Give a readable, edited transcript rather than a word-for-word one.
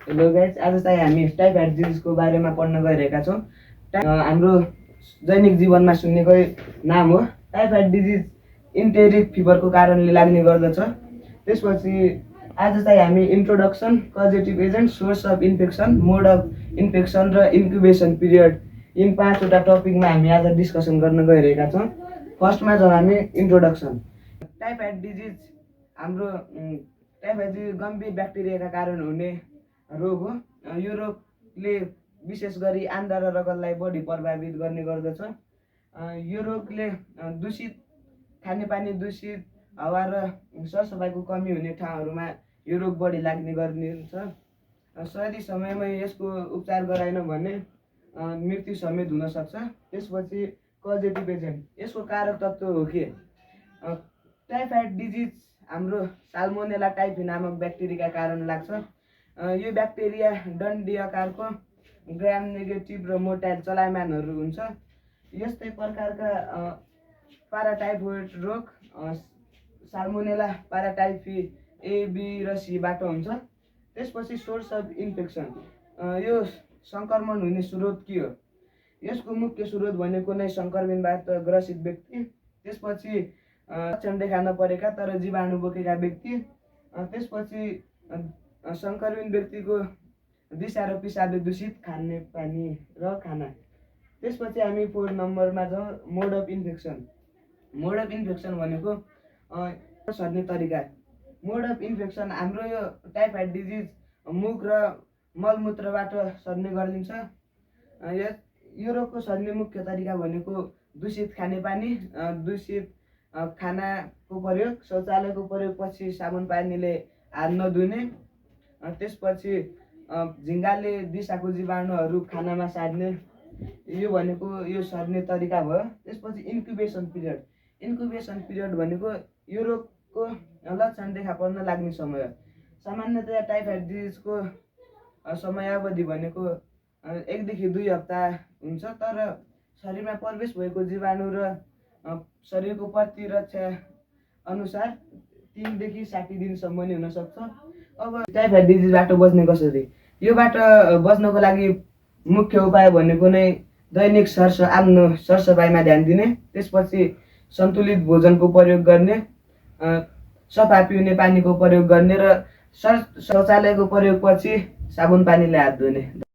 Hello guys, आज चाहिँ हामी टाइफाइड डिजिजको बारेमा पढ्न गइरहेका छौँ। हाम्रो दैनिक जीवनमा सुन्नेको नाम हो। टाइफाइड डिजिज इन्टेरिक फिभरको कारणले लाग्ने गर्दछ। त्यसपछि आज चाहिँ हामी introduction, कजेटिभ agent, source of infection, mode of infection र इन्क्युबेसन पिरियड यिन 5वटा टपिकमा हामी आज डिस्कसन गर्न गइरहेका छौँ। फर्स्टमा छौँ हामी इन्ट्रोडक्सन। टाइफाइड डिजिज हाम्रो टाइफाइड डिजिज गम्भीर ब्याक्टेरियाका कारण हुने रोग हो। यो रोगले विशेष गरी आन्द्रा र रगतलाई बढी प्रभावित गर्ने गर्दछ। यो रोगले दूषित खानेपानी, दूषित हावा र सरसफाइको कमी हुने ठाउँहरूमा यो रोग बढी लाग्ने गरिन्छ। सही समयमा यसको उपचार गराएन भने मृत्यु समेत हुन सक्छ। त्यसपछि कजेटिभ एजेन्ट, यसको कारक तत्त्व हो कि टाइफाइड डिजिज हाम्रो साल्मोनेला टाइफी नामक ब्याक्टेरियाका कारण लाग्छ। यो ब्याक्टेरिया डन्डी आकारको, ग्राम नेगेटिभ र मोटाइल चलायमानहरू हुन्छ। यस्तै प्रकारका पाराटाइफोइड रोग साल्मोनेला पाराटाइफी ए, बी र सीबाट हुन्छ। त्यसपछि सोर्स अफ इन्फेक्सन, यो सङ्क्रमण हुने स्रोत के हो? यसको मुख्य स्रोत भनेको नै सङ्क्रमणबाट ग्रसित व्यक्ति, त्यसपछि लक्षण देखा नपरेका तर जीवाणु बोकेका व्यक्ति, त्यसपछि सङ्क्रमित व्यक्तिको दिशा र पिसाबले दूषित खानेपानी र खाना। त्यसपछि हामी 4 नम्बरमा छौँ mode of infection. Mode of infection भनेको सर्ने तरिका। मोड अफ इन्फेक्सन हाम्रो यो टाइफाइड डिजिज मुख र मलमूत्रबाट सर्ने गरिन्छ। यो रोगको सर्ने मुख्य तरिका भनेको दूषित खानेपानी, दूषित खानाको प्रयोग, शौचालयको प्रयोगपछि साबुन पानीले हात नधुने, त्यसपछि झिँगाले दिशाको जीवाणुहरू खानामा सार्ने, यो भनेको यो सर्ने तरिका भयो। त्यसपछि इन्क्युबेसन पिरियड। इन्क्युबेसन पिरियड भनेको यो रोगको लक्षण देखा पर्न लाग्ने समय हो। सामान्यतया टाइफाइड डिजिजको समयावधि भनेको 1 देखि 2 हप्ता हुन्छ, तर शरीरमा प्रवेश भएको जीवाणु र शरीरको प्रतिरक्षा अनुसार 3 देखि 60 दिनसम्म नै हुन सक्छ। अब टाइफाइड डिजिजबाट बच्ने कसरी? योबाट बच्नको लागि मुख्य उपाय भनेको नै दैनिक आफ्नो सरसफाइमा ध्यान दिने, त्यसपछि सन्तुलित भोजनको प्रयोग गर्ने, सफा पिउने पानीको प्रयोग गर्ने र शौचालयको प्रयोगपछि साबुन पानीले हात धुने।